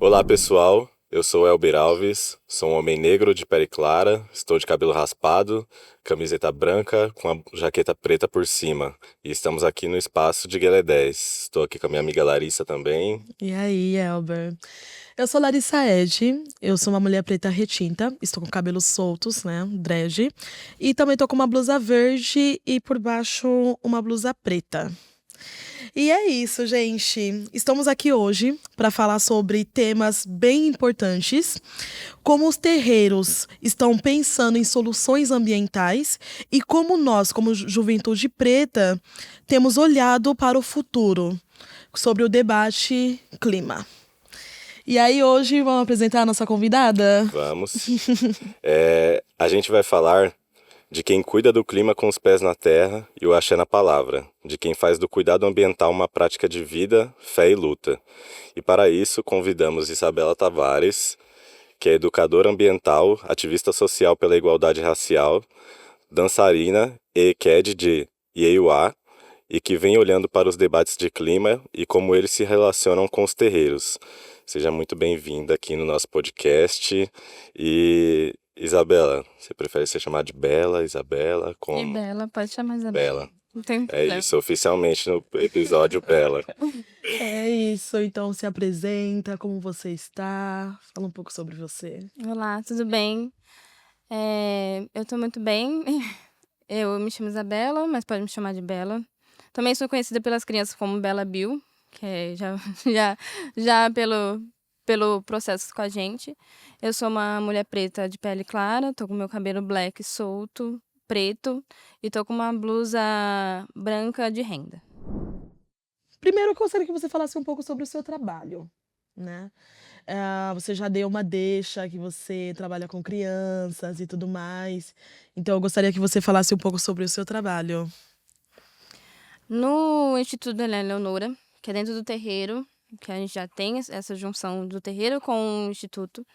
Olá pessoal, eu sou Elber Alves, sou um homem negro de pele clara, estou de cabelo raspado, camiseta branca com a jaqueta preta por cima e estamos aqui no espaço de Guelé 10. Estou aqui com a minha amiga Larissa também. E aí, Elber? Eu sou Larissa Ed, eu sou uma mulher preta retinta, estou com cabelos soltos, né, dread, e também tô com uma blusa verde e por baixo uma blusa preta. E é isso, gente. Estamos aqui hoje para falar sobre temas bem importantes, como os terreiros estão pensando em soluções ambientais e como nós, como juventude preta, temos olhado para o futuro sobre o debate clima. E aí, hoje, vamos apresentar a nossa convidada? Vamos. A gente vai falar de quem cuida do clima com os pés na terra e o axé na palavra, de quem faz do cuidado ambiental uma prática de vida, fé e luta. E para isso, convidamos Isabela Tavares, que é educadora ambiental, ativista social pela igualdade racial, dançarina e EQED de Ieuá, e que vem olhando para os debates de clima e como eles se relacionam com os terreiros. Seja muito bem-vinda aqui no nosso podcast. E, Isabela, você prefere ser chamada de Bela, Isabela, E como? Bela, pode chamar Isabela. Bela. Não tem É problema. isso, oficialmente no episódio Bela. É isso, então se apresenta, como você está, fala um pouco sobre você. Olá, tudo bem? Eu tô muito bem. Eu me chamo Isabela, mas pode me chamar de Bela. Também sou conhecida pelas crianças como Bela Bill, que é já pelo processo com a gente. Eu sou uma mulher preta de pele clara, tô com meu cabelo black solto, preto, e tô com uma blusa branca de renda. Primeiro, eu gostaria que você falasse um pouco sobre o seu trabalho, né? Você já deu uma deixa que você trabalha com crianças e tudo mais. Então, eu gostaria que você falasse um pouco sobre o seu trabalho. No Instituto Helena Leonora, que é dentro do terreiro, que a gente já tem essa junção do terreiro com o instituto,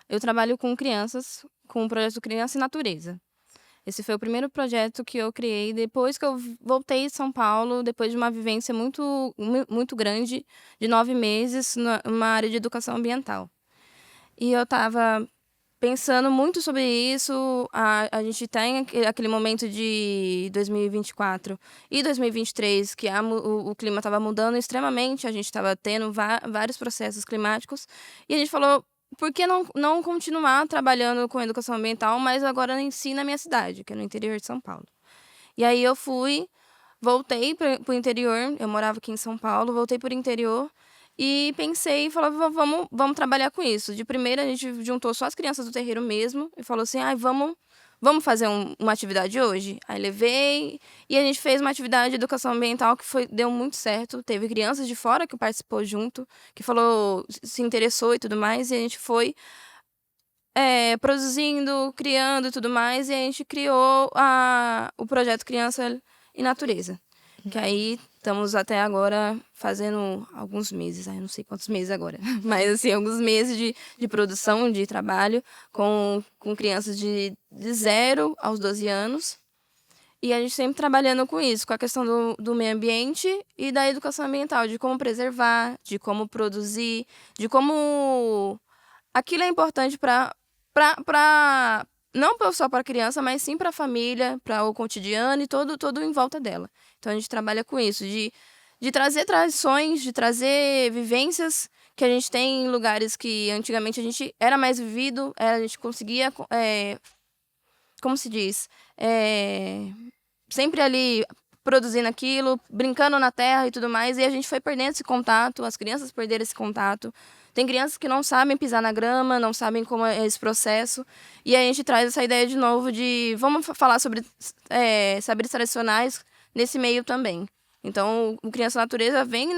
eu trabalho com crianças, com o projeto Criança e Natureza. Esse foi o primeiro projeto que eu criei depois que eu voltei de São Paulo, depois de uma vivência muito grande, de 9 meses, numa área de educação ambiental. E eu estava pensando muito sobre isso. A gente tem aquele momento de 2024 e 2023 que o clima estava mudando extremamente, a gente estava tendo vários processos climáticos, e a gente falou, por que não continuar trabalhando com educação ambiental, mas agora em si na minha cidade, que é no interior de São Paulo. E aí eu voltei para o interior, eu morava aqui em São Paulo, voltei para o interior, e pensei e falava, vamos trabalhar com isso. De primeira, a gente juntou só as crianças do terreiro mesmo e falou assim, vamos fazer uma atividade hoje? Aí levei e a gente fez uma atividade de educação ambiental que deu muito certo. Teve crianças de fora que participou junto, que falou, se interessou e tudo mais, e a gente foi produzindo, criando e tudo mais, e a gente criou o projeto Criança e Natureza. Que aí estamos até agora fazendo alguns meses, eu não sei quantos meses agora, mas assim, alguns meses de produção, de trabalho com crianças de 0 aos 12 anos. E a gente sempre trabalhando com isso, com a questão do meio ambiente e da educação ambiental, de como preservar, de como produzir, de como aquilo é importante não só para a criança, mas sim para a família, para o cotidiano e todo em volta dela. Então a gente trabalha com isso, de trazer tradições, de trazer vivências que a gente tem em lugares que antigamente a gente era mais vivido, a gente conseguia, como se diz, sempre ali produzindo aquilo, brincando na terra e tudo mais, e a gente foi perdendo esse contato, as crianças perderam esse contato. Tem crianças que não sabem pisar na grama, não sabem como é esse processo, e a gente traz essa ideia de novo de vamos falar sobre saberes tradicionais nesse meio também. Então, o Criança Natureza vem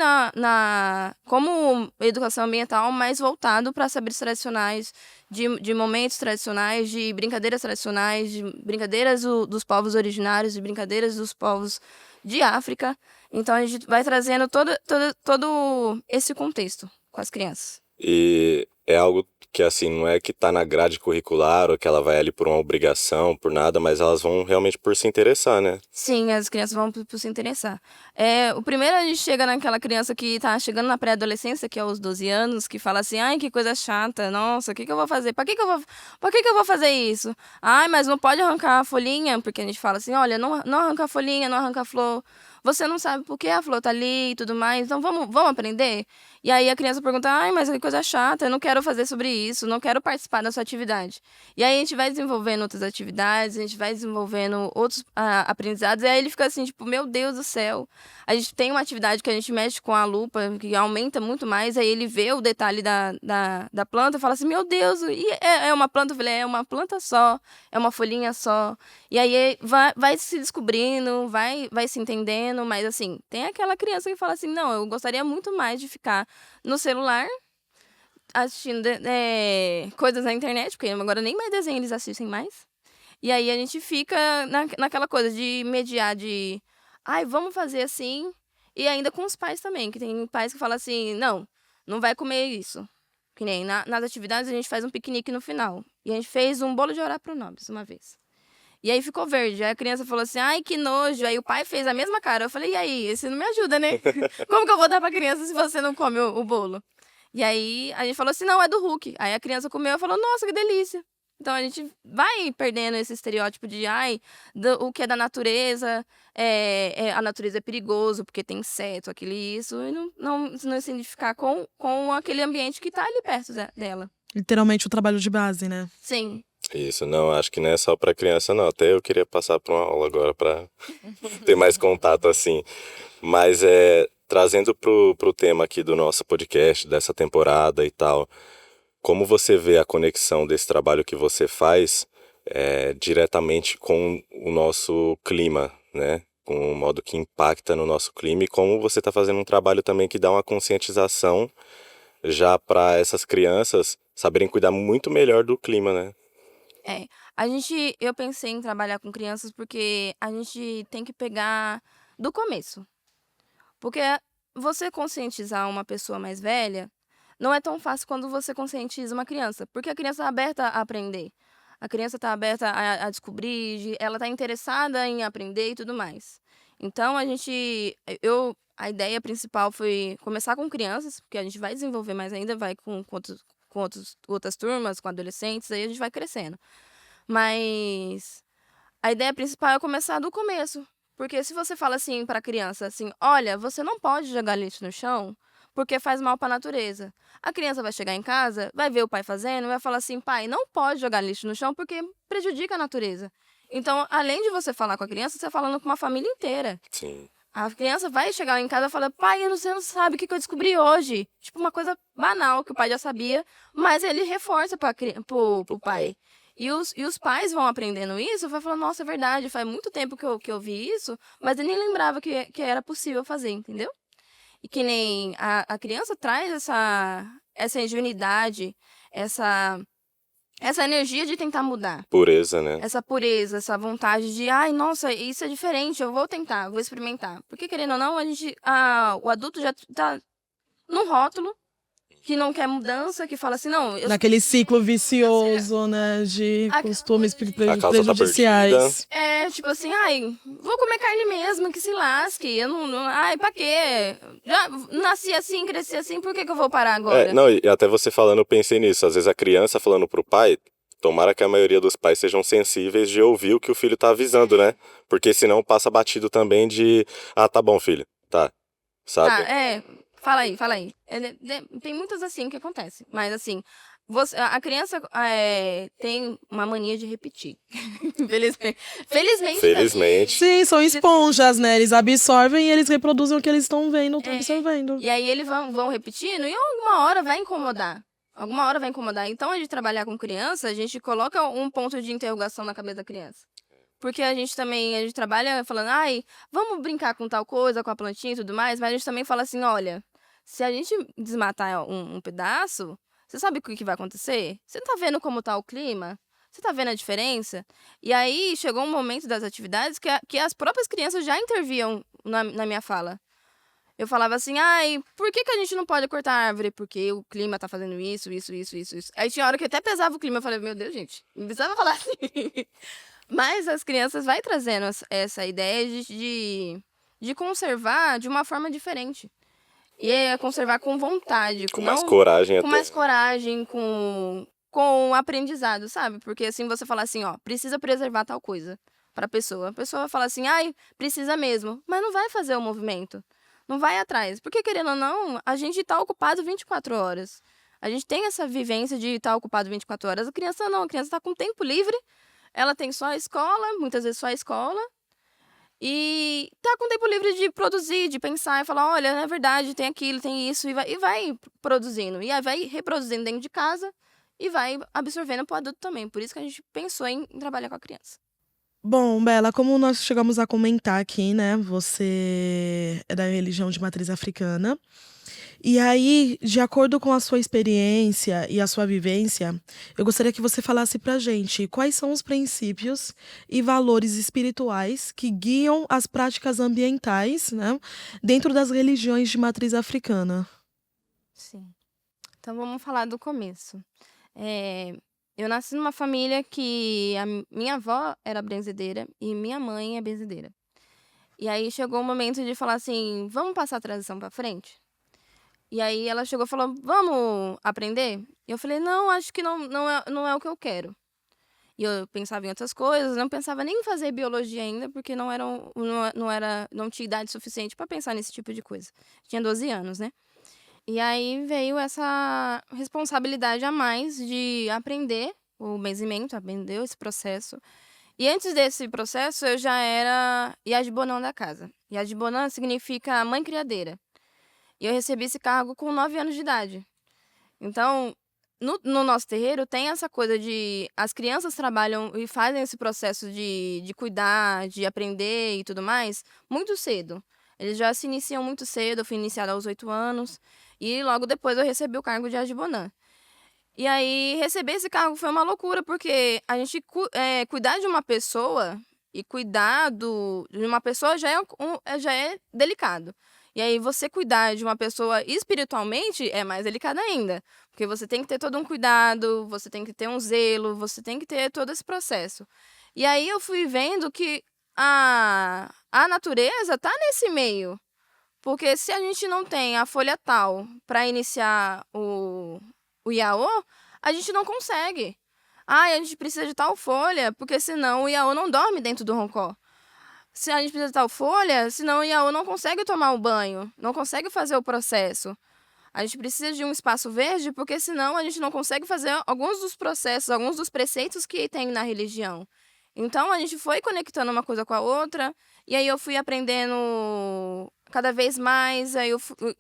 como educação ambiental, mais voltado para saberes tradicionais, de momentos tradicionais, de brincadeiras tradicionais, de brincadeiras dos povos originários, de brincadeiras dos povos de África. Então, a gente vai trazendo todo esse contexto com as crianças. E é algo que, assim, não é que tá na grade curricular ou que ela vai ali por uma obrigação, por nada, mas elas vão realmente por se interessar, né? Sim, as crianças vão por se interessar. O primeiro a gente chega naquela criança que tá chegando na pré-adolescência, que é os 12 anos, que fala assim, ai, que coisa chata, nossa, o que que eu vou fazer? Pra que que eu vou fazer isso? Ai, mas não pode arrancar a folhinha, porque a gente fala assim, olha, não arranca a folhinha, não arranca a flor. Você não sabe por que a flor tá ali e tudo mais, então vamos aprender? E aí a criança pergunta, ai, mas que coisa chata, eu não quero fazer sobre isso, não quero participar da sua atividade. E aí a gente vai desenvolvendo outras atividades, a gente vai desenvolvendo outros aprendizados, e aí ele fica assim, tipo, meu Deus do céu. A gente tem uma atividade que a gente mexe com a lupa, que aumenta muito mais, aí ele vê o detalhe da planta e fala assim, meu Deus, e é uma planta? Eu falei, é uma planta só, é uma folhinha só. E aí vai se descobrindo, vai se entendendo, mas assim, tem aquela criança que fala assim, não, eu gostaria muito mais de ficar no celular, assistindo coisas na internet, porque agora nem mais desenho eles assistem mais. E aí a gente fica naquela coisa de mediar, de ai, vamos fazer assim. E ainda com os pais também, que tem pais que falam assim, não vai comer isso. Que nem nas atividades a gente faz um piquenique no final. E a gente fez um bolo de orar pro Nobis uma vez. E aí ficou verde. Aí a criança falou assim, ai, que nojo. Aí o pai fez a mesma cara. Eu falei, e aí, esse não me ajuda, né? Como que eu vou dar pra criança se você não come o bolo? E aí a gente falou assim, não, é do Hulk. Aí a criança comeu e falou, nossa, que delícia. Então a gente vai perdendo esse estereótipo de, ai, o que é da natureza, a natureza é perigoso porque tem inseto, aquilo e isso, e não se identificar com aquele ambiente que tá ali perto dela. Literalmente o trabalho de base, né? Sim. Isso, não, acho que não é só para criança, não. Até eu queria passar por uma aula agora para ter mais contato assim. Mas trazendo pro tema aqui do nosso podcast, dessa temporada e tal, como você vê a conexão desse trabalho que você faz diretamente com o nosso clima, né? Com o modo que impacta no nosso clima e como você está fazendo um trabalho também que dá uma conscientização já para essas crianças saberem cuidar muito melhor do clima, né? É, eu pensei em trabalhar com crianças porque a gente tem que pegar do começo. Porque você conscientizar uma pessoa mais velha não é tão fácil quando você conscientiza uma criança, porque a criança está aberta a aprender. A criança está aberta a descobrir, ela está interessada em aprender e tudo mais. Então a ideia principal foi começar com crianças, porque a gente vai desenvolver mais ainda, vai com outras turmas, com adolescentes, aí a gente vai crescendo. Mas a ideia principal é começar do começo. Porque se você fala assim para a criança, assim, olha, você não pode jogar lixo no chão porque faz mal para a natureza. A criança vai chegar em casa, vai ver o pai fazendo, vai falar assim, pai, não pode jogar lixo no chão porque prejudica a natureza. Então, além de você falar com a criança, você está falando com uma família inteira. Sim. A criança vai chegar em casa e falar, pai, você não sabe o que eu descobri hoje. Tipo, uma coisa banal que o pai já sabia, mas ele reforça pro pai. E os pais vão aprendendo isso, vai falar, nossa, é verdade, faz muito tempo que eu vi isso, mas eu nem lembrava que era possível fazer, entendeu? E que nem a criança traz essa ingenuidade, essa energia de tentar mudar. Pureza, né? Essa pureza, essa vontade de, ai, nossa, isso é diferente, eu vou tentar, vou experimentar. Porque, querendo ou não, o adulto já tá num rótulo, que não quer mudança, que fala assim, não... Naquele ciclo vicioso, né, de costumes A causa tá prejudiciais. Tipo assim, ai, vou comer carne mesmo, que se lasque, eu ai, pra quê? Já nasci assim, cresci assim, por que eu vou parar agora? Não, e até você falando, eu pensei nisso. Às vezes a criança falando pro pai, tomara que a maioria dos pais sejam sensíveis de ouvir o que o filho tá avisando, né? Porque senão passa batido também de, tá bom, filho, tá, sabe? Fala aí. Tem muitas assim que acontece, mas assim, a criança tem uma mania de repetir. Felizmente. Felizmente. Sim, são esponjas, né? Eles absorvem e eles reproduzem o que eles estão vendo, estão absorvendo. E aí eles vão repetindo e alguma hora vai incomodar. Alguma hora vai incomodar. Então, a gente trabalhar com criança, a gente coloca um ponto de interrogação na cabeça da criança. Porque a gente trabalha falando, ai, vamos brincar com tal coisa, com a plantinha e tudo mais, mas a gente também fala assim, olha, se a gente desmatar um pedaço, você sabe o que vai acontecer? Você tá vendo como tá o clima? Você tá vendo a diferença? E aí, chegou um momento das atividades que as próprias crianças já interviam na minha fala. Eu falava assim, ai, por que a gente não pode cortar a árvore? Porque o clima tá fazendo isso, isso, isso, isso, isso. Aí tinha hora que até pesava o clima, eu falei, meu Deus, gente, não precisava falar assim. Mas as crianças vai trazendo essa ideia de conservar de uma forma diferente. E é conservar com vontade, Com mais não coragem com até. mais coragem, com aprendizado, sabe? Porque assim você fala assim, ó, precisa preservar tal coisa para a pessoa vai falar assim, ai, precisa mesmo, mas não vai fazer o movimento, não vai atrás, porque querendo ou não, a gente tá ocupado 24 horas. A gente tem essa vivência de estar ocupado 24 horas. A criança não, a criança tá com tempo livre, ela tem só a escola, muitas vezes só a escola, e tá com tempo livre de produzir, de pensar e falar, olha, é verdade, tem aquilo, tem isso, e vai produzindo. E aí vai reproduzindo dentro de casa e vai absorvendo pro adulto também. Por isso que a gente pensou em trabalhar com a criança. Bom, Bela, como nós chegamos a comentar aqui, né? Você é da religião de matriz africana. E aí, de acordo com a sua experiência e a sua vivência, eu gostaria que você falasse pra gente quais são os princípios e valores espirituais que guiam as práticas ambientais, né, dentro das religiões de matriz africana. Sim. Então vamos falar do começo. Eu nasci numa família que a minha avó era benzedeira e minha mãe é benzedeira. E aí chegou o momento de falar assim, vamos passar a tradição pra frente? E aí ela chegou e falou, vamos aprender? E eu falei, não, acho que não é o que eu quero. E eu pensava em outras coisas, não pensava nem em fazer biologia ainda, porque não tinha idade suficiente para pensar nesse tipo de coisa. Tinha 12 anos, né? E aí veio essa responsabilidade a mais de aprender o benzimento, aprender esse processo. E antes desse processo, eu já era Yadibonã da casa. Yadibonã significa mãe criadeira. E eu recebi esse cargo com 9 anos de idade. Então, no nosso terreiro tem essa coisa de... As crianças trabalham e fazem esse processo de cuidar, de aprender e tudo mais, muito cedo. Eles já se iniciam muito cedo, eu fui iniciada aos 8 anos. E logo depois eu recebi o cargo de Ajibonã. E aí, receber esse cargo foi uma loucura, porque a gente cuidar de uma pessoa e cuidar de uma pessoa já é delicado. E aí, você cuidar de uma pessoa espiritualmente é mais delicado ainda. Porque você tem que ter todo um cuidado, você tem que ter um zelo, você tem que ter todo esse processo. E aí, eu fui vendo que a natureza tá nesse meio. Porque se a gente não tem a folha tal para iniciar o Iaô, a gente não consegue. Ah, a gente precisa de tal folha, porque senão o Iaô não dorme dentro do roncó. Se a gente precisa de tal folha, senão o Iaô não consegue tomar o banho, não consegue fazer o processo. A gente precisa de um espaço verde, porque senão a gente não consegue fazer alguns dos processos, alguns dos preceitos que tem na religião. Então a gente foi conectando uma coisa com a outra, e aí eu fui aprendendo cada vez mais. Aí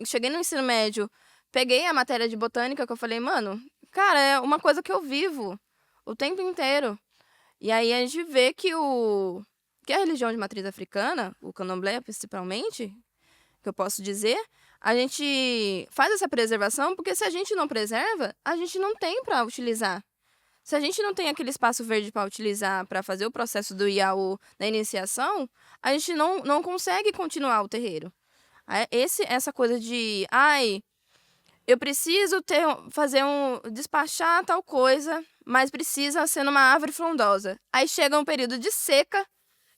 cheguei no ensino médio, peguei a matéria de botânica, que eu falei, mano, cara, é uma coisa que eu vivo o tempo inteiro. E aí a gente vê que a religião de matriz africana, o candomblé principalmente, que eu posso dizer, a gente faz essa preservação, porque se a gente não preserva, a gente não tem para utilizar. Se a gente não tem aquele espaço verde para utilizar para fazer o processo do Iaô da iniciação, a gente não consegue continuar o terreiro. Essa coisa de, ai, eu preciso despachar tal coisa, mas precisa ser numa árvore frondosa. Aí chega um período de seca,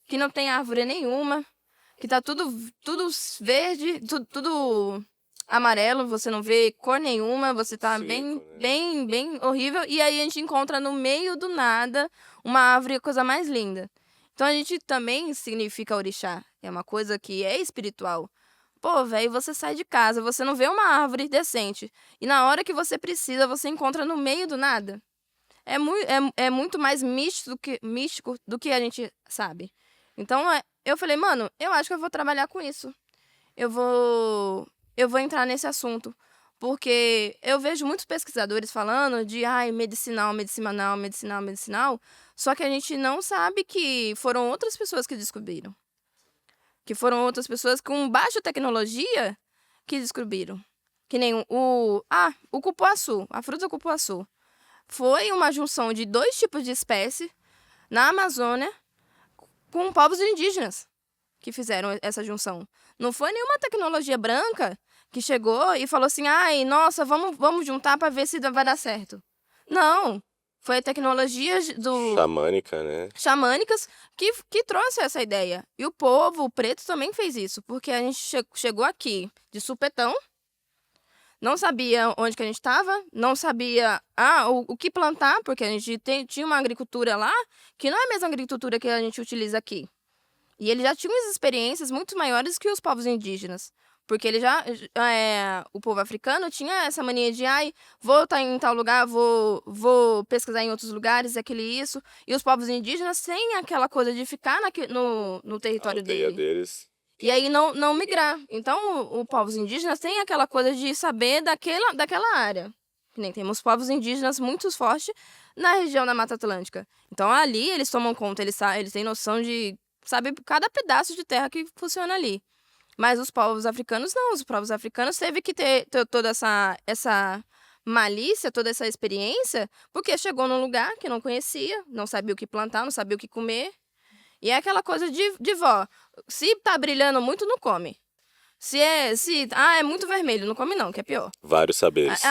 que não tem árvore nenhuma, que tá tudo verde, tudo amarelo, você não vê cor nenhuma, você tá Seco, bem, né? bem horrível. E aí a gente encontra no meio do nada uma árvore, coisa mais linda. Então a gente também significa orixá. É uma coisa que é espiritual. Pô, velho, você sai de casa, você não vê uma árvore decente. E na hora que você precisa, você encontra no meio do nada. É muito mais místico do que a gente sabe. Então, eu falei, mano, eu acho que eu vou trabalhar com isso. Eu vou entrar nesse assunto. Porque eu vejo muitos pesquisadores falando de medicinal, medicinal, medicinal, medicinal. Só que a gente não sabe que foram outras pessoas que descobriram. Que foram outras pessoas com baixa tecnologia que descobriram. Que nem o cupuaçu, a fruta cupuaçu. Foi uma junção de 2 tipos de espécie na Amazônia com povos indígenas. que fizeram essa junção. Não foi nenhuma tecnologia branca que chegou e falou assim, ai, nossa, vamos juntar para ver se vai dar certo. Não, foi a tecnologia Xamânica, né? xamânicas que trouxe essa ideia. E o povo preto também fez isso, porque a gente chegou aqui de supetão, não sabia onde que a gente estava, não sabia o que plantar, porque a gente tinha uma agricultura lá que não é a mesma agricultura que a gente utiliza aqui. E eles já tinham experiências muito maiores que os povos indígenas. Porque o povo africano tinha essa mania de, ai, vou estar em tal lugar, vou pesquisar em outros lugares, aquele isso. E os povos indígenas têm aquela coisa de ficar no território Aldeia dele. deles. E aí não migrar. Então, os povos indígenas têm aquela coisa de saber daquela área. Que nem temos povos indígenas muito fortes na região da Mata Atlântica. Então, ali, eles tomam conta, eles têm noção de saber cada pedaço de terra que funciona ali. Mas os povos africanos não. Os povos africanos teve que ter toda essa malícia, toda essa experiência, porque chegou num lugar que não conhecia, não sabia o que plantar, não sabia o que comer. E é aquela coisa de vó. Se tá brilhando muito, não come. É muito vermelho, não come não, que é pior. Vários saberes.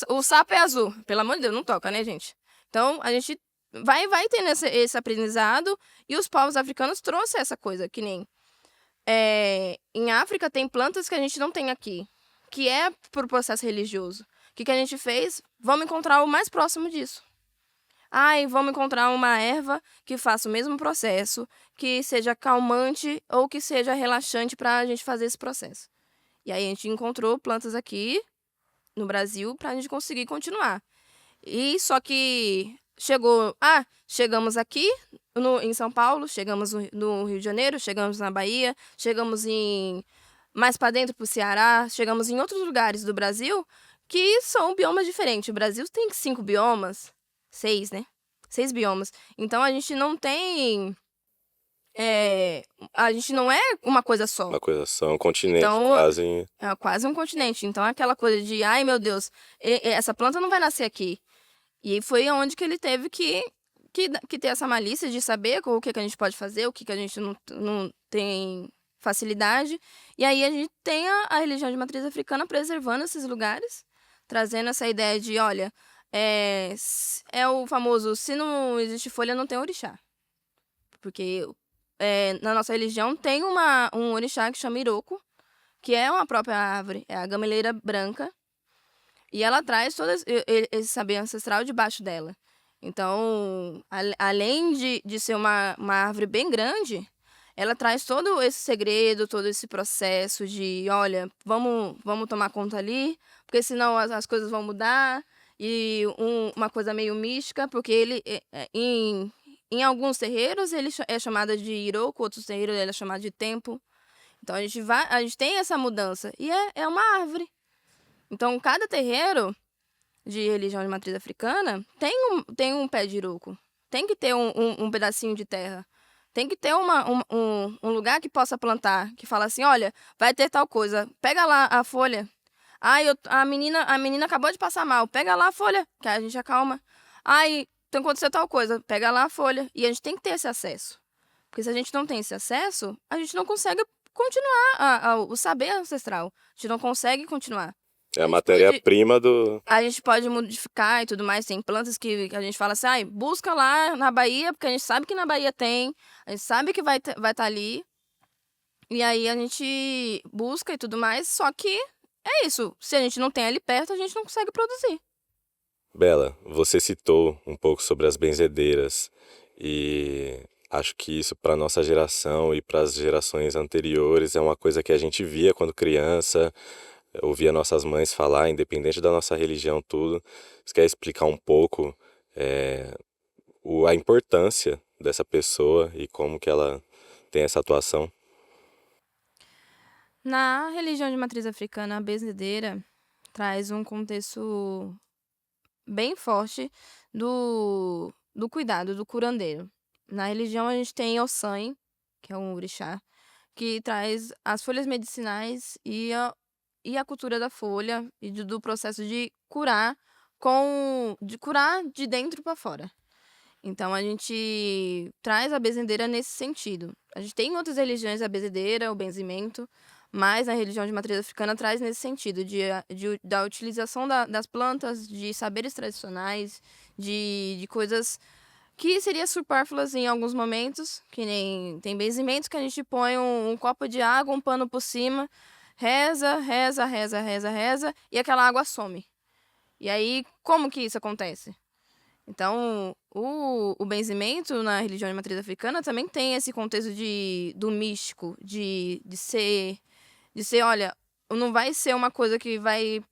O sapo é azul. Pelo amor de Deus, não toca, né, gente? Então, a gente vai tendo esse aprendizado e os povos africanos trouxeram essa coisa, que nem... em África tem plantas que a gente não tem aqui, que é por processo religioso. O que a gente fez? Vamos encontrar o mais próximo disso. Vamos encontrar uma erva que faça o mesmo processo, que seja calmante ou que seja relaxante para a gente fazer esse processo. E aí a gente encontrou plantas aqui no Brasil para a gente conseguir continuar. E só que chegamos aqui em São Paulo, chegamos no Rio de Janeiro, chegamos na Bahia, chegamos mais para dentro para o Ceará, chegamos em outros lugares do Brasil que são biomas diferentes. O Brasil tem 5 biomas. 6, né? 6 biomas. Então, a gente não tem... a gente não é uma coisa só. Uma coisa só, um continente Então, quase. É quase um continente. Então, é aquela coisa de, ai, meu Deus, essa planta não vai nascer aqui. E foi onde que ele teve que ter essa malícia de saber o que a gente pode fazer, o que a gente não tem facilidade. E aí, a gente tem a religião de matriz africana preservando esses lugares, trazendo essa ideia de, olha... É o famoso, se não existe folha, não tem orixá. Porque na nossa religião tem um orixá que chama Iroko, que é uma própria árvore, é a gameleira branca, e ela traz todo esse saber ancestral debaixo dela. Então, além de ser uma árvore bem grande, ela traz todo esse segredo, todo esse processo de, olha, vamos tomar conta ali, porque senão as coisas vão mudar. E uma coisa meio mística, porque ele, em alguns terreiros, ele é chamado de Iroko, outros terreiros ele é chamado de Tempo. Então, a gente tem essa mudança. E é uma árvore. Então, cada terreiro de religião de matriz africana tem um pé de Iroko. Tem que ter um pedacinho de terra. Tem que ter um lugar que possa plantar, que fala assim, olha, vai ter tal coisa, pega lá a folha. A menina acabou de passar mal. Pega lá a folha, que a gente acalma. Tem que acontecer tal coisa. Pega lá a folha. E a gente tem que ter esse acesso. Porque se a gente não tem esse acesso, a gente não consegue continuar o saber ancestral. A gente não consegue continuar. É a matéria-prima do... A gente pode modificar e tudo mais. Tem plantas que a gente fala assim, busca lá na Bahia, porque a gente sabe que na Bahia tem. A gente sabe que vai estar ali. E aí a gente busca e tudo mais. Só que... é isso. Se a gente não tem ali perto, a gente não consegue produzir. Bela, você citou um pouco sobre as benzedeiras e acho que isso para nossa geração e para as gerações anteriores é uma coisa que a gente via quando criança, ouvia nossas mães falar, independente da nossa religião, tudo. Você quer explicar um pouco a importância dessa pessoa e como que ela tem essa atuação? Na religião de matriz africana, a benzedeira traz um contexto bem forte do cuidado, do curandeiro. Na religião, a gente tem Ossan, que é um orixá, que traz as folhas medicinais e a cultura da folha e do processo de curar de dentro para fora. Então a gente traz a benzedeira nesse sentido. A gente tem em outras religiões a benzedeira, o benzimento, mas a religião de matriz africana traz nesse sentido da utilização das plantas, de saberes tradicionais, de coisas que seria supérfluas em alguns momentos, que nem tem benzimentos que a gente põe um copo de água, um pano por cima, reza, reza, reza, reza, reza, e aquela água some. E aí, como que isso acontece? Então, o benzimento na religião de matriz africana também tem esse contexto do místico, de ser, olha, não vai ser uma coisa que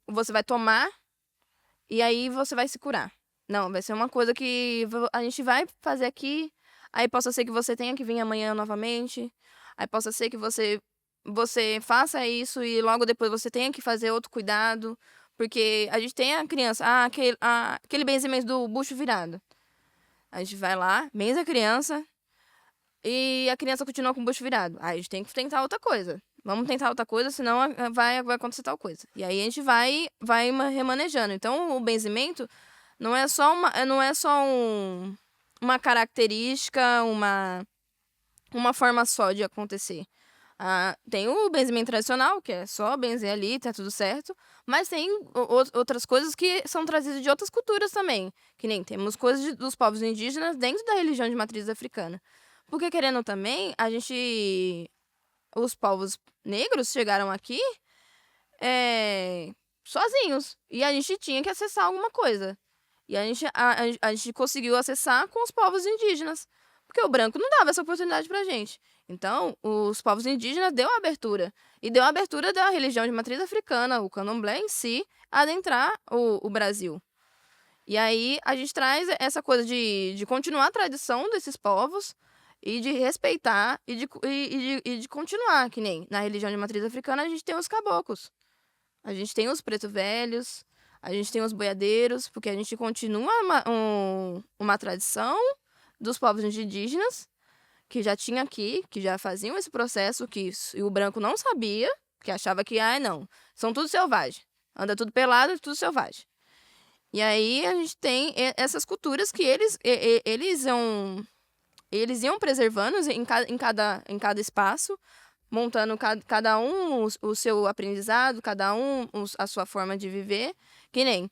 você vai tomar e aí você vai se curar. Não, vai ser uma coisa que a gente vai fazer aqui, aí possa ser que você tenha que vir amanhã novamente, aí possa ser que você faça isso e logo depois você tenha que fazer outro cuidado, porque a gente tem a criança, aquele benzimento do bucho virado. A gente vai lá, benze a criança e a criança continua com o bucho virado. Aí a gente tem que tentar outra coisa. Vamos tentar outra coisa, senão vai acontecer tal coisa. E aí a gente vai remanejando. Então o benzimento não é só uma característica, uma forma só de acontecer. Tem o benzimento tradicional, que é só benzer ali, tá tudo certo. Mas tem outras coisas que são trazidas de outras culturas também. Que nem temos coisas dos povos indígenas dentro da religião de matriz africana. Porque, querendo também, os povos negros chegaram aqui sozinhos. E a gente tinha que acessar alguma coisa. E a gente conseguiu acessar com os povos indígenas. Porque o branco não dava essa oportunidade pra gente. Então, os povos indígenas deu abertura. E deu abertura da religião de matriz africana, o candomblé em si, a adentrar o Brasil. E aí a gente traz essa coisa de continuar a tradição desses povos e de respeitar e de continuar, que nem na religião de matriz africana a gente tem os caboclos. A gente tem os preto velhos, a gente tem os boiadeiros, porque a gente continua uma tradição dos povos indígenas, que já tinha aqui, que já faziam esse processo, e o branco não sabia, que achava que, não, são tudo selvagem. Anda tudo pelado e tudo selvagem. E aí a gente tem essas culturas que eles iam preservando em cada espaço, montando cada um o seu aprendizado, cada um a sua forma de viver, que nem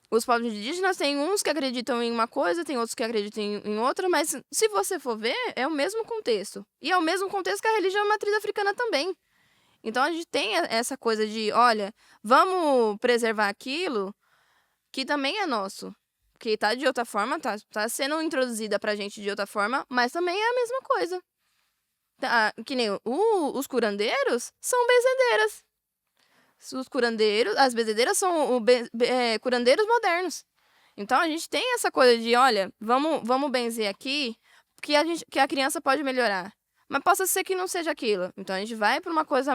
os povos indígenas tem uns que acreditam em uma coisa, tem outros que acreditam em outra, mas se você for ver, é o mesmo contexto. E é o mesmo contexto que a religião matriz africana também. Então a gente tem essa coisa de, olha, vamos preservar aquilo que também é nosso. Que tá de outra forma, tá sendo introduzida pra gente de outra forma, mas também é a mesma coisa. Que nem os curandeiros são benzedeiras. Os curandeiros, as benzedeiras são curandeiros modernos. Então a gente tem essa coisa de, olha, vamos benzer aqui que a criança pode melhorar. Mas possa ser que não seja aquilo. Então a gente vai para uma coisa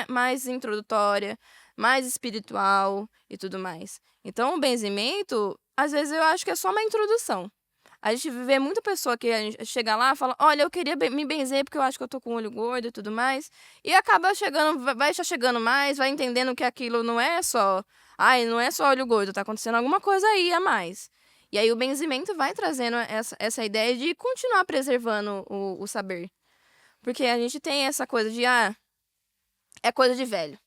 mais introdutória, mais espiritual e tudo mais. Então o benzimento, às vezes eu acho que é só uma introdução. A gente vê muita pessoa que a gente chega lá e fala, olha, eu queria me benzer porque eu acho que eu tô com o olho gordo e tudo mais. E acaba vai chegando mais, vai entendendo que aquilo não é só, não é só olho gordo, tá acontecendo alguma coisa aí a mais. E aí o benzimento vai trazendo essa ideia de continuar preservando o saber. Porque a gente tem essa coisa de, é coisa de velho.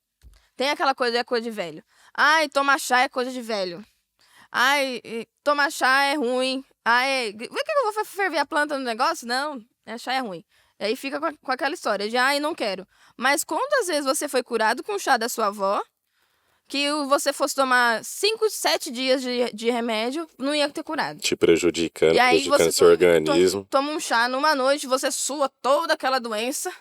Tem aquela coisa, é coisa de velho. Tomar chá é coisa de velho. Tomar chá é ruim. Por que eu vou ferver a planta no negócio? Não, chá é ruim. E aí fica com aquela história de, não quero. Mas quantas vezes você foi curado com o chá da sua avó, que você fosse tomar 5, 7 dias de remédio, não ia ter curado. Te prejudicando, E aí prejudicando seu organismo. Toma um chá numa noite, você sua toda aquela doença.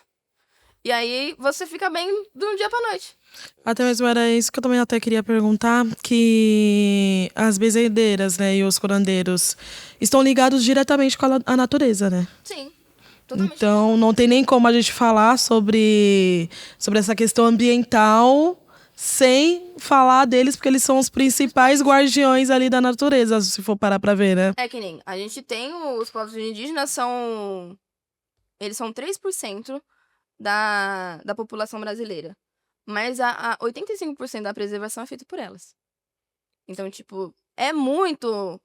E aí você fica bem de um dia pra noite. Até mesmo era isso que eu também até queria perguntar, que as benzedeiras, né, e os curandeiros estão ligados diretamente com a natureza, né? Sim, totalmente. Então não tem nem como a gente falar sobre essa questão ambiental sem falar deles, porque eles são os principais guardiões ali da natureza, se for parar pra ver, né? É que nem, a gente tem os povos indígenas, eles são 3% da população brasileira. Mas 85% da preservação é feita por elas. Então, tipo, é muito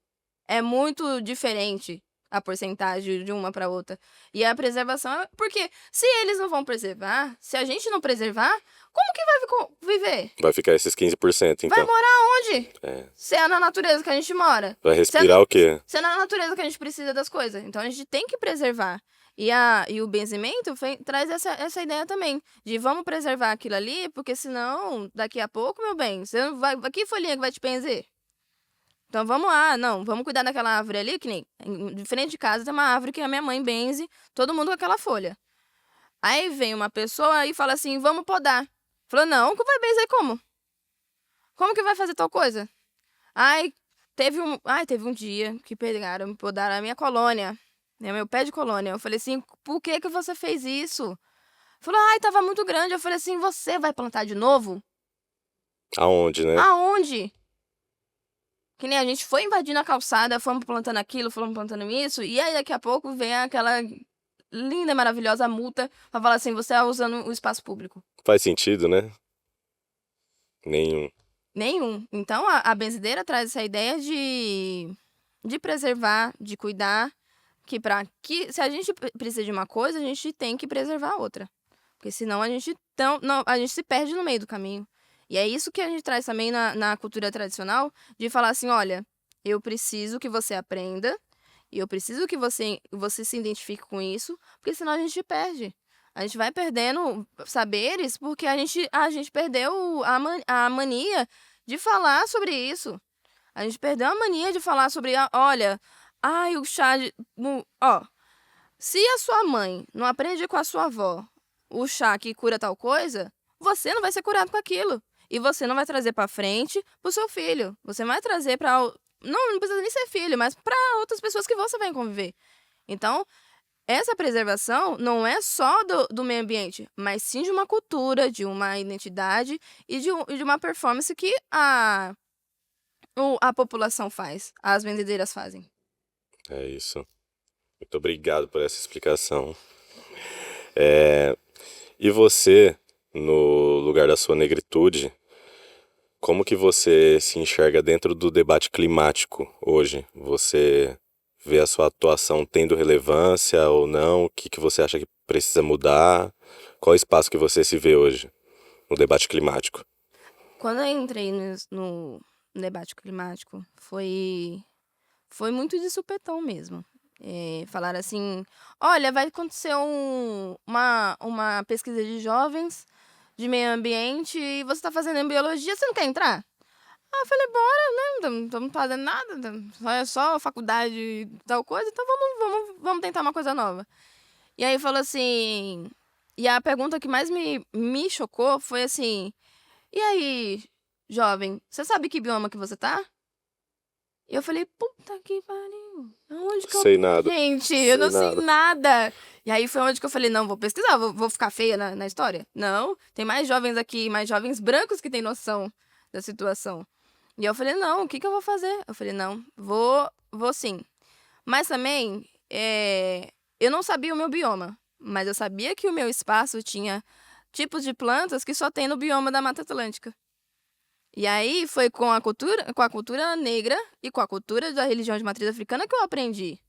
É muito diferente a porcentagem de uma para outra. E a preservação é porque se eles não vão preservar, se a gente não preservar, como que vai viver? Vai ficar esses 15%, Vai então. morar onde? É. Se é na natureza que a gente mora. Vai respirar o quê? Se é na natureza que a gente precisa das coisas. Então a gente tem que preservar. E o benzimento traz essa ideia também. De vamos preservar aquilo ali, porque senão, daqui a pouco, meu bem, você não vai. Que folhinha que vai te benzer? Então vamos lá, não, vamos cuidar daquela árvore ali, que nem. De frente de casa tem uma árvore que a minha mãe benze, todo mundo com aquela folha. Aí vem uma pessoa e fala assim: vamos podar. Falou, não, que vai benzer como? Como que vai fazer tal coisa? Ai, teve um dia que pegaram, podaram a minha colônia, né, meu pé de colônia. Eu falei assim, por que que você fez isso? Falou, ai, tava muito grande. Eu falei assim, você vai plantar de novo? Aonde, né? Aonde? Que nem a gente foi invadindo a calçada, fomos plantando aquilo, fomos plantando isso, e aí daqui a pouco vem aquela linda, maravilhosa multa pra falar assim, você tá usando o espaço público. Faz sentido, né? Nenhum. Nenhum. Então, a benzedeira traz essa ideia de preservar, de cuidar, que se a gente precisa de uma coisa, a gente tem que preservar a outra. Porque senão a gente se perde no meio do caminho. E é isso que a gente traz também na cultura tradicional, de falar assim, olha, eu preciso que você aprenda, e eu preciso que você se identifique com isso, porque senão a gente perde. A gente vai perdendo saberes porque a gente perdeu a mania de falar sobre isso. A gente perdeu a mania de falar sobre, olha, o chá de... Ó, se a sua mãe não aprende com a sua avó o chá que cura tal coisa, você não vai ser curado com aquilo. E você não vai trazer pra frente pro seu filho. Você vai trazer pra... Não precisa nem ser filho, mas pra outras pessoas que você vai conviver. Então, essa preservação não é só do meio ambiente, mas sim de uma cultura, de uma identidade e de uma performance que a população faz, as vendedeiras fazem. É isso. Muito obrigado por essa explicação. E você, no lugar da sua negritude, como que você se enxerga dentro do debate climático hoje? Você vê a sua atuação tendo relevância ou não? O que que você acha que precisa mudar? Qual o espaço que você se vê hoje no debate climático? Quando eu entrei no debate climático, foi muito de supetão mesmo. Falaram assim, olha, vai acontecer uma pesquisa de jovens de meio ambiente e você está fazendo em biologia, você não quer entrar? Eu falei, bora, né? Não estamos fazendo nada, é só faculdade e tal coisa, então vamos tentar uma coisa nova. E aí falou assim, e a pergunta que mais me chocou foi assim, e aí, jovem, você sabe que bioma que você tá? E eu falei, puta que pariu. Aonde que eu... Sei nada. Gente, eu não sei nada. nada. E aí foi onde que eu falei, não, vou pesquisar, vou ficar feia na história. Não, tem mais jovens aqui, mais jovens brancos que têm noção da situação. E eu falei, não, o que eu vou fazer? Eu falei, não, vou sim. Mas também, eu não sabia o meu bioma. Mas eu sabia que o meu espaço tinha tipos de plantas que só tem no bioma da Mata Atlântica. E aí foi com a cultura negra e com a cultura da religião de matriz africana que eu aprendi.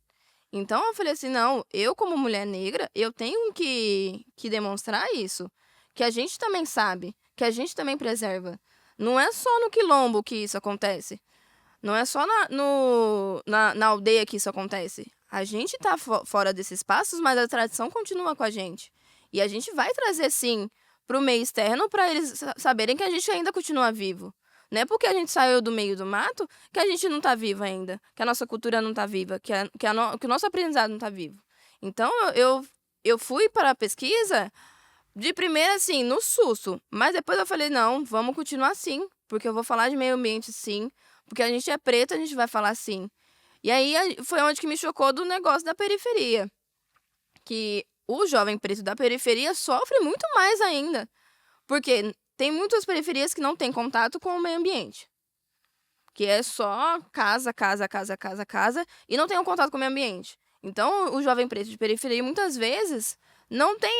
Então eu falei assim, não, eu como mulher negra, eu tenho que demonstrar isso. Que a gente também sabe, que a gente também preserva. Não é só no quilombo que isso acontece. Não é só na aldeia que isso acontece. A gente tá fora desses espaços, mas a tradição continua com a gente. E a gente vai trazer, sim, pro meio externo para eles saberem que a gente ainda continua vivo. Não é porque a gente saiu do meio do mato que a gente não tá vivo ainda, que a nossa cultura não tá viva, que o nosso aprendizado não tá vivo. Então, eu fui para a pesquisa de primeira, assim, no susto. Mas depois eu falei, não, vamos continuar assim, porque eu vou falar de meio ambiente sim, porque a gente é preto, a gente vai falar sim. E aí foi onde que me chocou do negócio da periferia. Que o jovem preto da periferia sofre muito mais ainda. Porque tem muitas periferias que não têm contato com o meio ambiente. Que é só casa, e não tem um contato com o meio ambiente. Então, o jovem preto de periferia, muitas vezes, não tem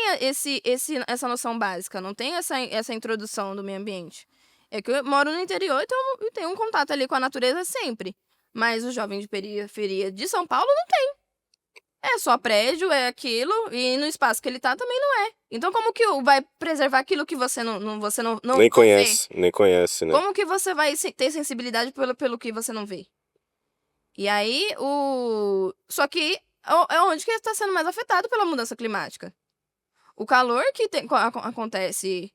essa noção básica, não tem essa introdução do meio ambiente. É que eu moro no interior e tenho um contato ali com a natureza sempre. Mas o jovem de periferia de São Paulo não tem. É só prédio, é aquilo, e no espaço que ele tá também não é. Então como que vai preservar aquilo que você não Nem vê? conhece, nem conhece, né? Como que você vai ter sensibilidade pelo que você não vê? E aí, só que é onde que está sendo mais afetado pela mudança climática. O calor que acontece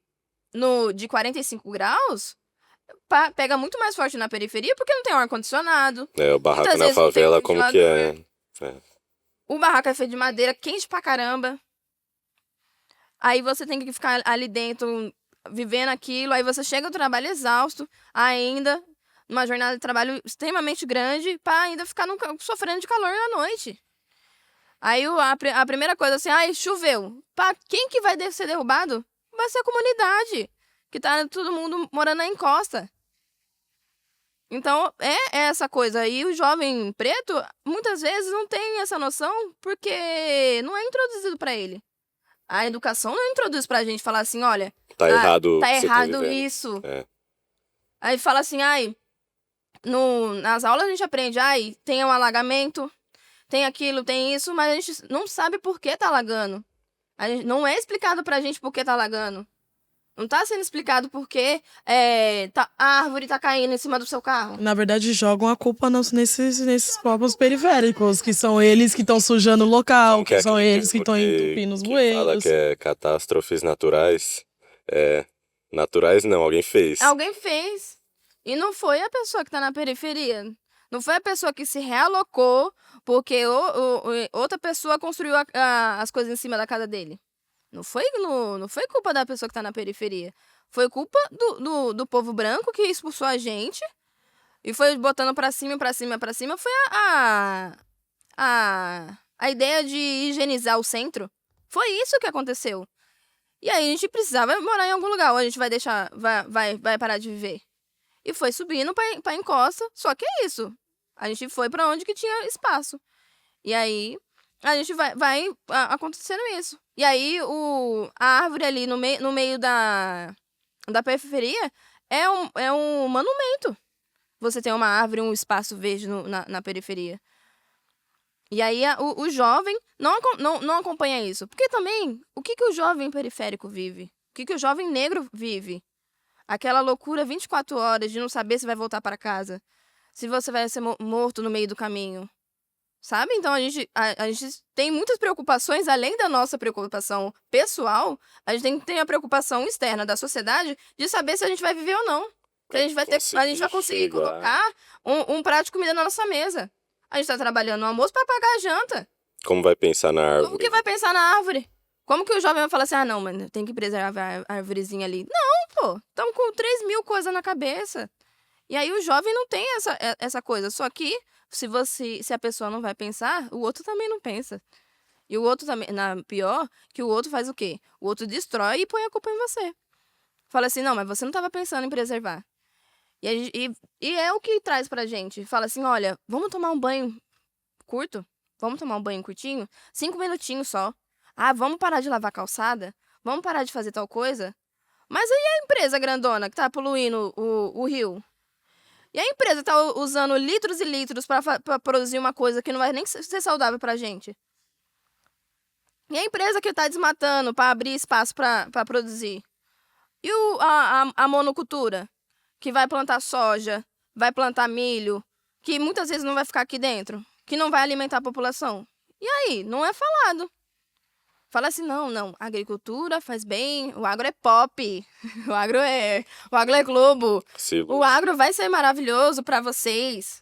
de 45 graus pega muito mais forte na periferia porque não tem ar-condicionado. É, o barraco Muitas na vezes não tem favela, como que é? É. O barraco é feito de madeira, quente pra caramba. Aí você tem que ficar ali dentro, vivendo aquilo. Aí você chega do trabalho exausto, ainda, numa jornada de trabalho extremamente grande, pra ainda ficar sofrendo de calor na noite. Aí a primeira coisa assim, choveu. Pra quem que vai ser derrubado? Vai ser a comunidade, que tá todo mundo morando na encosta. Então, é essa coisa. E o jovem preto, muitas vezes, não tem essa noção porque não é introduzido pra ele. A educação não introduz pra gente falar assim, olha, Tá errado tá o que você tá errado vivendo. isso. É. Aí fala assim, nas aulas a gente aprende, tem um alagamento, tem aquilo, tem isso, mas a gente não sabe por que tá alagando. Não é explicado pra gente por que tá alagando. Não tá sendo explicado por que a árvore tá caindo em cima do seu carro. Na verdade, jogam a culpa nesses povos periféricos, que são eles que estão sujando o local, que são eles que estão entupindo os que fala bueiros. que é catástrofes naturais. Naturais não, alguém fez. Alguém fez. E não foi a pessoa que tá na periferia. Não foi a pessoa que se realocou porque outra pessoa construiu as coisas em cima da casa dele. Não foi culpa da pessoa que tá na periferia. Foi culpa do povo branco que expulsou a gente e foi botando pra cima, pra cima, pra cima. Foi a ideia de higienizar o centro. Foi isso que aconteceu. E aí a gente precisava morar em algum lugar, ou a gente vai parar de viver. E foi subindo pra encosta, só que é isso. A gente foi pra onde que tinha espaço. E aí a gente vai acontecendo isso. E aí a árvore ali no meio da periferia é um monumento. Você tem uma árvore, um espaço verde na periferia. E aí o jovem não acompanha isso. Porque também, o que o jovem periférico vive? O que o jovem negro vive? Aquela loucura 24 horas de não saber se vai voltar para casa. Se você vai ser morto no meio do caminho. Sabe? Então a gente tem muitas preocupações, além da nossa preocupação pessoal, a gente tem que ter a preocupação externa da sociedade de saber se a gente vai viver ou não. Se a gente vai conseguir colocar um prato de comida na nossa mesa. A gente tá trabalhando no almoço para pagar a janta. Como vai pensar na árvore? Como que vai pensar na árvore? Como que o jovem vai falar assim, não, mano, tem que preservar a árvorezinha ali. Não, pô, estamos com 3.000 coisas na cabeça. E aí o jovem não tem essa coisa. Só que, se a pessoa não vai pensar, o outro também não pensa. E o outro também, pior, que o outro faz o quê? O outro destrói e põe a culpa em você. Fala assim, não, mas você não estava pensando em preservar. E é o que traz pra gente. Fala assim, olha, vamos tomar um banho curto? Vamos tomar um banho curtinho? 5 minutinhos só. Vamos parar de lavar a calçada? Vamos parar de fazer tal coisa? Mas aí a empresa grandona que tá poluindo o rio? E a empresa tá usando litros e litros pra produzir uma coisa que não vai nem ser saudável pra gente? E a empresa que tá desmatando pra abrir espaço pra produzir? E a monocultura? Que vai plantar soja, vai plantar milho, que muitas vezes não vai ficar aqui dentro, que não vai alimentar a população. E aí? Não é falado. Fala assim, não, a agricultura faz bem, o agro é pop, o agro é Globo, Sim. O agro vai ser maravilhoso para vocês,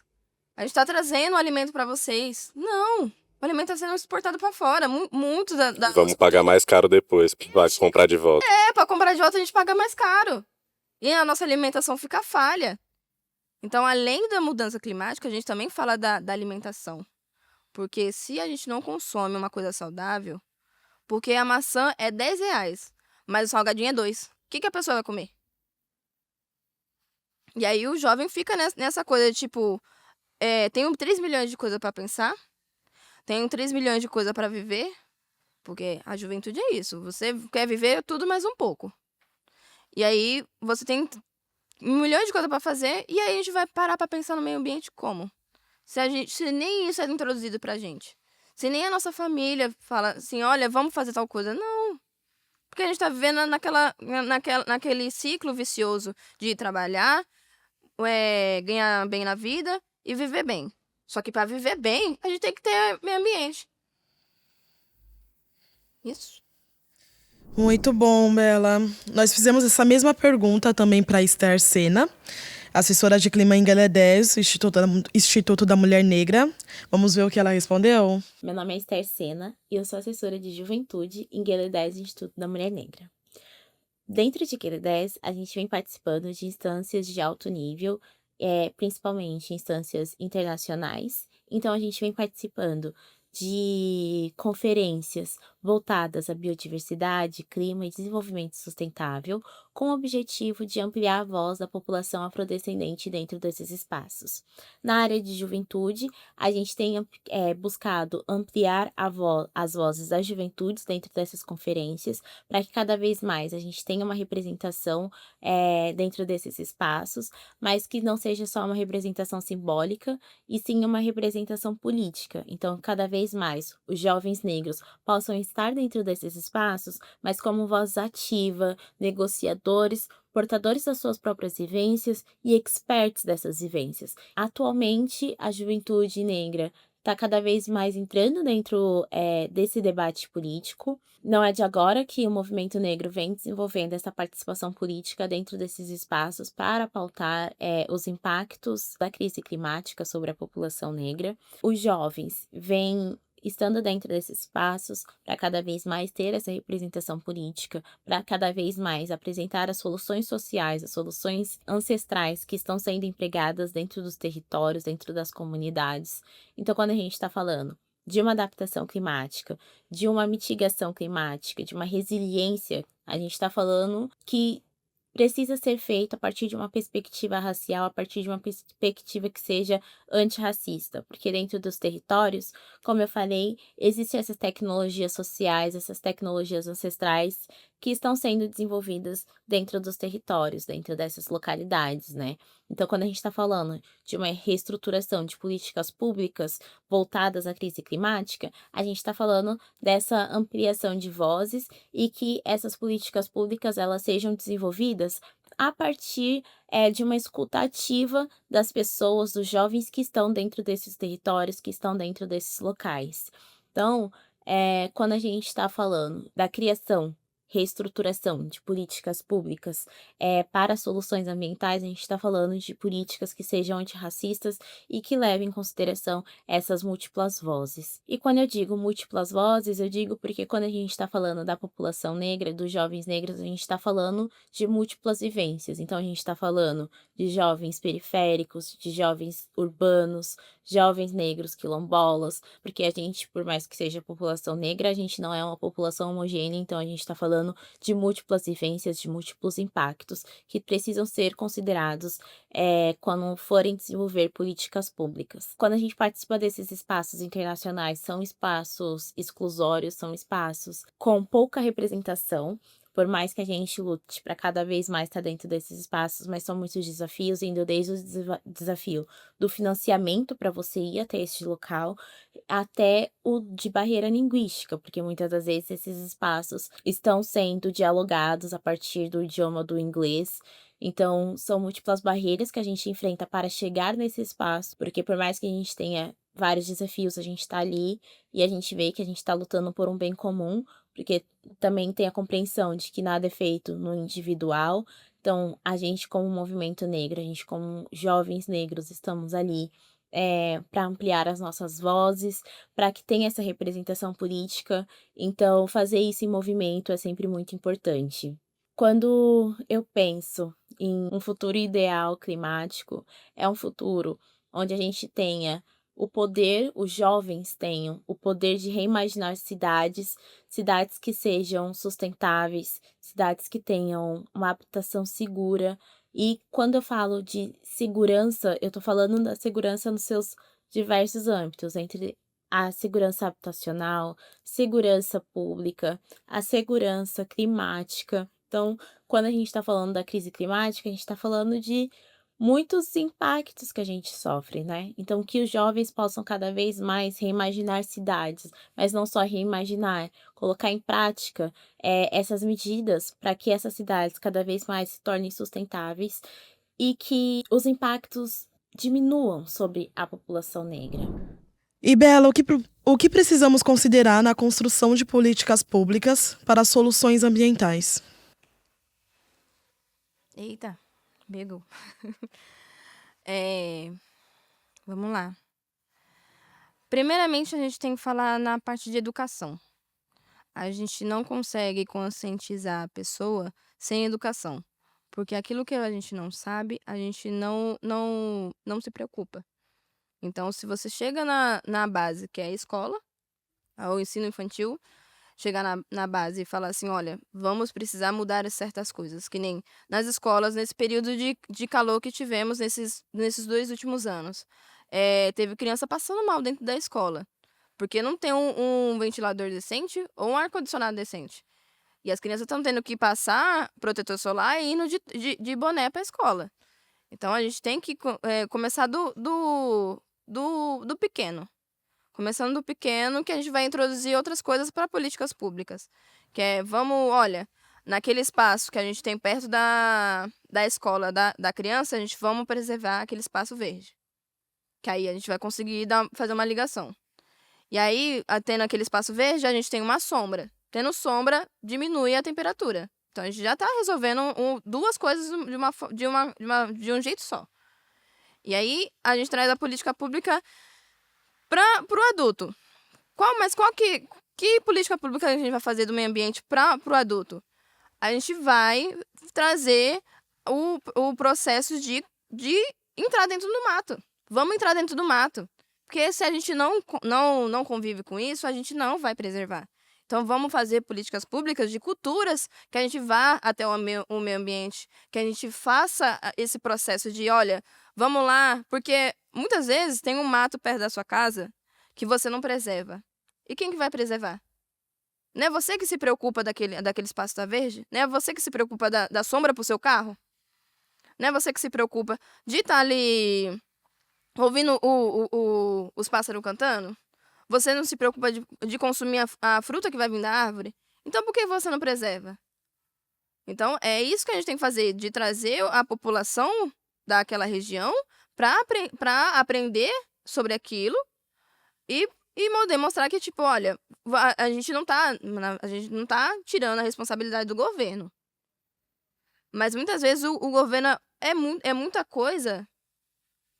a gente tá trazendo o alimento para vocês. Não, o alimento tá sendo exportado para fora, muito da Vamos pagar mais caro depois pra comprar de volta. Para comprar de volta a gente paga mais caro. E a nossa alimentação fica falha. Então, além da mudança climática, a gente também fala da alimentação. Porque se a gente não consome uma coisa saudável, porque a maçã é R$10, mas o salgadinho é 2. O que a pessoa vai comer? E aí o jovem fica nessa coisa de tipo, tenho 3 milhões de coisas para pensar, tenho 3 milhões de coisas para viver, porque a juventude é isso. Você quer viver tudo mais um pouco. E aí você tem milhões de coisas para fazer, e aí a gente vai parar para pensar no meio ambiente como? Se nem isso é introduzido pra gente. Se nem a nossa família fala assim, olha, vamos fazer tal coisa. Não. Porque a gente tá vivendo naquele ciclo vicioso de trabalhar, ganhar bem na vida e viver bem. Só que para viver bem, a gente tem que ter meio ambiente. Isso. Muito bom, Bela. Nós fizemos essa mesma pergunta também para Esther Sena, assessora de clima em Gueledés, Instituto da Mulher Negra. Vamos ver o que ela respondeu? Meu nome é Esther Sena e eu sou assessora de juventude em Gueledés, Instituto da Mulher Negra. Dentro de Gueledés, a gente vem participando de instâncias de alto nível, principalmente instâncias internacionais. Então, a gente vem participando de conferências voltadas à biodiversidade, clima e desenvolvimento sustentável, com o objetivo de ampliar a voz da população afrodescendente dentro desses espaços. Na área de juventude, a gente tem buscado ampliar as vozes das juventudes dentro dessas conferências, para que cada vez mais a gente tenha uma representação dentro desses espaços, mas que não seja só uma representação simbólica, e sim uma representação política. Então, cada vez mais os jovens negros possam estar dentro desses espaços, mas como voz ativa, negociadores, portadores das suas próprias vivências e experts dessas vivências. Atualmente, a juventude negra está cada vez mais entrando dentro desse debate político. Não é de agora que o movimento negro vem desenvolvendo essa participação política dentro desses espaços para pautar os impactos da crise climática sobre a população negra. Os jovens vêm estando dentro desses espaços para cada vez mais ter essa representação política, para cada vez mais apresentar as soluções sociais, as soluções ancestrais que estão sendo empregadas dentro dos territórios, dentro das comunidades. Então, quando a gente está falando de uma adaptação climática, de uma mitigação climática, de uma resiliência, a gente está falando que precisa ser feito a partir de uma perspectiva racial, a partir de uma perspectiva que seja antirracista, porque dentro dos territórios, como eu falei, existem essas tecnologias sociais, essas tecnologias ancestrais que estão sendo desenvolvidas dentro dos territórios, dentro dessas localidades, né? Então, quando a gente está falando de uma reestruturação de políticas públicas voltadas à crise climática, a gente está falando dessa ampliação de vozes e que essas políticas públicas elas sejam desenvolvidas a partir de uma escuta ativa das pessoas, dos jovens que estão dentro desses territórios, que estão dentro desses locais. Então, quando a gente está falando da criação, reestruturação de políticas públicas para soluções ambientais, a gente está falando de políticas que sejam antirracistas e que levem em consideração essas múltiplas vozes. E quando eu digo múltiplas vozes, eu digo porque quando a gente está falando da população negra, dos jovens negros, a gente está falando de múltiplas vivências. Então, a gente está falando de jovens periféricos, de jovens urbanos, jovens negros quilombolas, porque a gente, por mais que seja população negra, a gente não é uma população homogênea, então a gente está falando de múltiplas vivências, de múltiplos impactos que precisam ser considerados quando forem desenvolver políticas públicas. Quando a gente participa desses espaços internacionais, são espaços exclusórios, são espaços com pouca representação. Por mais que a gente lute para cada vez mais estar dentro desses espaços, mas são muitos desafios, indo desde o desafio do financiamento para você ir até este local, até o de barreira linguística, porque muitas das vezes esses espaços estão sendo dialogados a partir do idioma do inglês. Então, são múltiplas barreiras que a gente enfrenta para chegar nesse espaço, porque por mais que a gente tenha vários desafios, a gente está ali e a gente vê que a gente está lutando por um bem comum, porque também tem a compreensão de que nada é feito no individual. Então, a gente como movimento negro, a gente como jovens negros, estamos ali para ampliar as nossas vozes, para que tenha essa representação política. Então, fazer isso em movimento é sempre muito importante. Quando eu penso em um futuro ideal climático, é um futuro onde a gente tenha o poder, os jovens tenham o poder de reimaginar cidades, cidades que sejam sustentáveis, cidades que tenham uma habitação segura. E quando eu falo de segurança, eu estou falando da segurança nos seus diversos âmbitos, entre a segurança habitacional, segurança pública, a segurança climática. Então, quando a gente está falando da crise climática, a gente está falando de muitos impactos que a gente sofre, né? Então, que os jovens possam cada vez mais reimaginar cidades, mas não só reimaginar, colocar em prática essas medidas para que essas cidades cada vez mais se tornem sustentáveis e que os impactos diminuam sobre a população negra. E, Bela, o que precisamos considerar na construção de políticas públicas para soluções ambientais? Eita, pegou. Vamos lá. Primeiramente, a gente tem que falar na parte de educação. A gente não consegue conscientizar a pessoa sem educação. Porque aquilo que a gente não sabe, a gente não se preocupa. Então, se você chega na base, que é a escola, o ensino infantil, chegar na base e falar assim, olha, vamos precisar mudar certas coisas, que nem nas escolas, nesse período de calor que tivemos nesses 2 últimos anos. Teve criança passando mal dentro da escola, porque não tem um ventilador decente ou um ar-condicionado decente. E as crianças estão tendo que passar protetor solar e indo de boné para a escola. Então, a gente tem que começar do pequeno. Começando do pequeno, que a gente vai introduzir outras coisas para políticas públicas. Que é, olha, naquele espaço que a gente tem perto da escola da criança, a gente vamos preservar aquele espaço verde. Que aí a gente vai conseguir fazer uma ligação. E aí, tendo aquele espaço verde, a gente tem uma sombra. Tendo sombra, diminui a temperatura. Então, a gente já está resolvendo duas coisas de um jeito só. E aí, a gente traz a política pública para o adulto. Mas qual que política pública a gente vai fazer do meio ambiente para o adulto? A gente vai trazer o processo de entrar dentro do mato. Vamos entrar dentro do mato. Porque se a gente não convive com isso, a gente não vai preservar. Então, vamos fazer políticas públicas de culturas que a gente vá até o meio ambiente, que a gente faça esse processo de, olha, vamos lá, porque muitas vezes tem um mato perto da sua casa que você não preserva. E quem que vai preservar? Não é você que se preocupa daquele espaço da verde? Não é você que se preocupa da sombra pro seu carro? Não é você que se preocupa de estar ali ouvindo os pássaros cantando? Você não se preocupa de consumir a fruta que vai vir da árvore? Então, por que você não preserva? Então, é isso que a gente tem que fazer, de trazer a população daquela região para aprender sobre aquilo e demonstrar que, tipo, olha, a gente não tá tirando a responsabilidade do governo. Mas, muitas vezes, o governo é muita coisa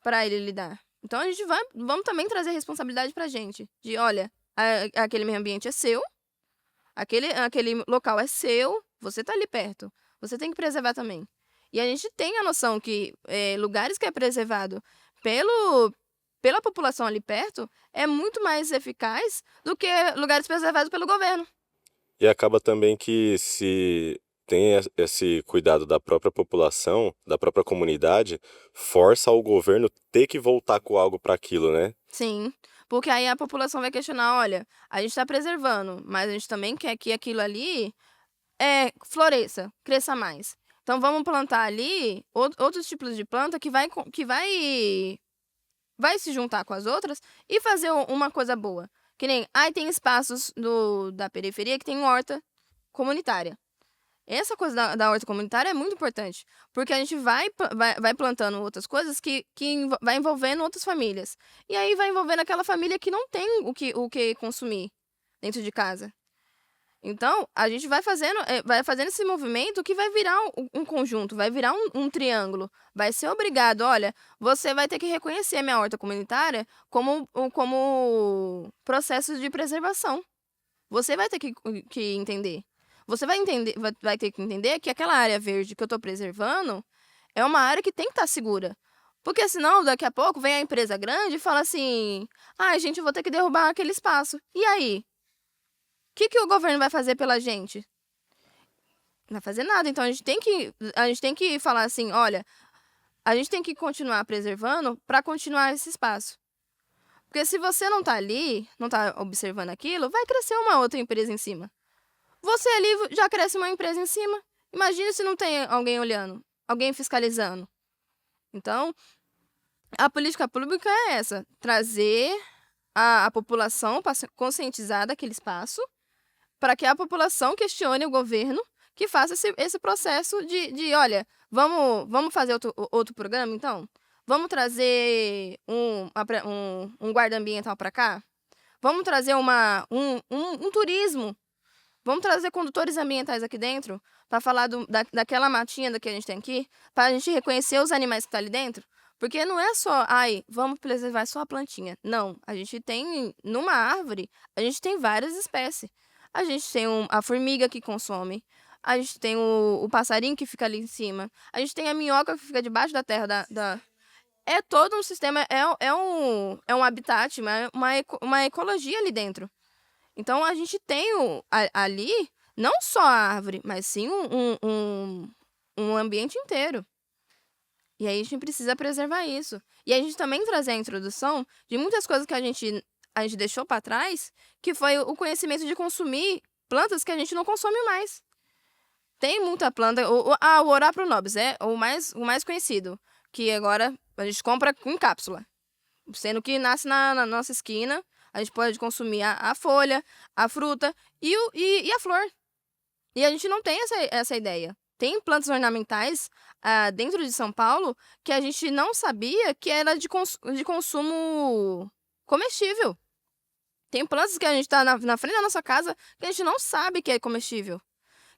para ele lidar. Então, a gente vamos também trazer responsabilidade pra gente. De, olha, aquele meio ambiente é seu, aquele local é seu, você tá ali perto. Você tem que preservar também. E a gente tem a noção que lugares que é preservado pela população ali perto é muito mais eficaz do que lugares preservados pelo governo. E acaba também que se tem esse cuidado da própria população, da própria comunidade, força o governo ter que voltar com algo para aquilo, né? Sim, porque aí a população vai questionar, olha, a gente está preservando, mas a gente também quer que aquilo ali floresça, cresça mais. Então vamos plantar ali outros tipos de planta que vai se juntar com as outras e fazer uma coisa boa. Que nem, tem espaços da periferia que tem horta comunitária. Essa coisa da horta comunitária é muito importante, porque a gente vai plantando outras coisas que vai envolvendo outras famílias. E aí vai envolvendo aquela família que não tem o que consumir dentro de casa. Então, a gente vai fazendo esse movimento que vai virar um conjunto, vai virar um triângulo. Vai ser obrigado, olha, você vai ter que reconhecer a minha horta comunitária como processo de preservação. Você vai ter que entender. Você vai ter que entender que aquela área verde que eu estou preservando é uma área que tem que estar segura. Porque senão, daqui a pouco, vem a empresa grande e fala assim, gente, eu vou ter que derrubar aquele espaço. E aí? O que o governo vai fazer pela gente? Não vai fazer nada. Então, a gente tem que falar assim, olha, a gente tem que continuar preservando para continuar esse espaço. Porque se você não está ali, não está observando aquilo, vai crescer uma outra empresa em cima. Você ali já cresce uma empresa em cima. Imagina se não tem alguém olhando, alguém fiscalizando. Então, a política pública é essa, trazer a população para conscientizar daquele espaço, para que a população questione o governo, que faça esse processo de olha, vamos fazer outro programa, então? Vamos trazer um guarda ambiental para cá? Vamos trazer um turismo? Vamos trazer condutores ambientais aqui dentro para falar daquela matinha que a gente tem aqui, para a gente reconhecer os animais que estão ali dentro? Porque não é só, vamos preservar só a plantinha. Não, a gente tem, numa árvore, a gente tem várias espécies. A gente tem a formiga que consome, a gente tem o passarinho que fica ali em cima, a gente tem a minhoca que fica debaixo da terra É todo um sistema, é um habitat, uma ecologia ali dentro. Então, a gente tem ali, não só a árvore, mas sim um ambiente inteiro. E aí, a gente precisa preservar isso. E a gente também trazer a introdução de muitas coisas que a gente deixou para trás, que foi o conhecimento de consumir plantas que a gente não consome mais. Tem muita planta. O Oráporo nobis é o mais conhecido, que agora a gente compra em cápsula. Sendo que nasce na nossa esquina, a gente pode consumir a folha, a fruta e a flor. E a gente não tem essa ideia. Tem plantas ornamentais dentro de São Paulo que a gente não sabia que era de consumo comestível. Tem plantas que a gente tá na frente da nossa casa que a gente não sabe que é comestível.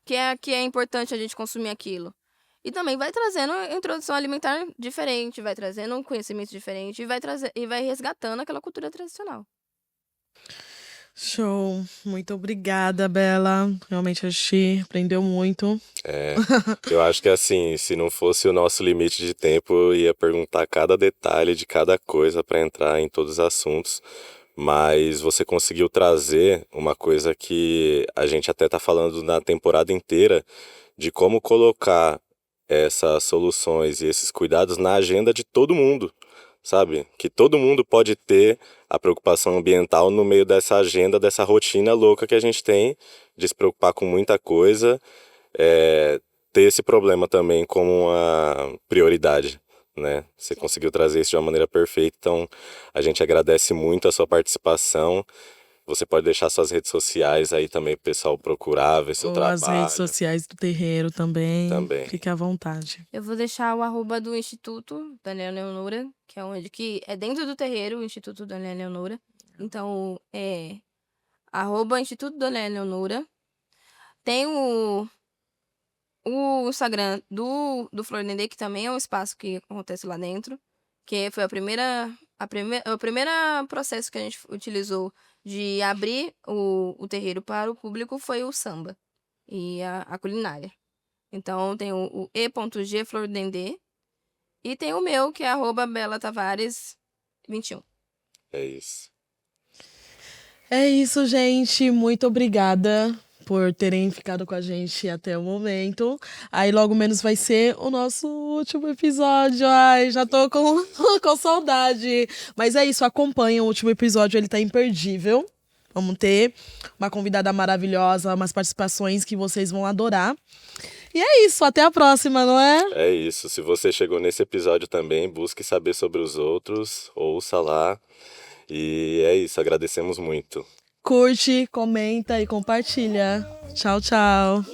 Que é importante a gente consumir aquilo. E também vai trazendo introdução alimentar diferente, vai trazendo um conhecimento diferente e vai resgatando aquela cultura tradicional. Show. Muito obrigada, Bela. Realmente a gente aprendeu muito. Eu acho que assim, se não fosse o nosso limite de tempo, eu ia perguntar cada detalhe de cada coisa para entrar em todos os assuntos. Mas você conseguiu trazer uma coisa que a gente até tá falando na temporada inteira, de como colocar essas soluções e esses cuidados na agenda de todo mundo, sabe? Que todo mundo pode ter a preocupação ambiental no meio dessa agenda, dessa rotina louca que a gente tem de se preocupar com muita coisa, ter esse problema também como uma prioridade, né? Você conseguiu trazer isso de uma maneira perfeita, então a gente agradece muito a sua participação. Você pode deixar suas redes sociais aí também pro pessoal procurar, ver seu Ou trabalho. as redes sociais do terreiro também. Também. Fique à vontade. Eu vou deixar o @, do Instituto Daniela Leonora, que é onde que é dentro do terreiro, o Instituto Daniela Leonora. Então, é @Instituto Daniela Leonora. Tem o Instagram do Flor Dendê, que também é um espaço que acontece lá dentro, que foi o primeiro processo que a gente utilizou de abrir o terreiro para o público foi o samba e a culinária. Então, tem o e.g Flor Dendê e tem o meu, que é @BelaTavares21. É isso. É isso, gente. Muito obrigada por terem ficado com a gente até o momento. Aí logo menos vai ser o nosso último episódio. Ai, já tô com saudade. Mas é isso, acompanha o último episódio, ele tá imperdível. Vamos ter uma convidada maravilhosa, umas participações que vocês vão adorar. E é isso, até a próxima, não é? É isso. Se você chegou nesse episódio também, busque saber sobre os outros, ouça lá. E é isso, agradecemos muito. Curte, comenta e compartilha. Tchau, tchau.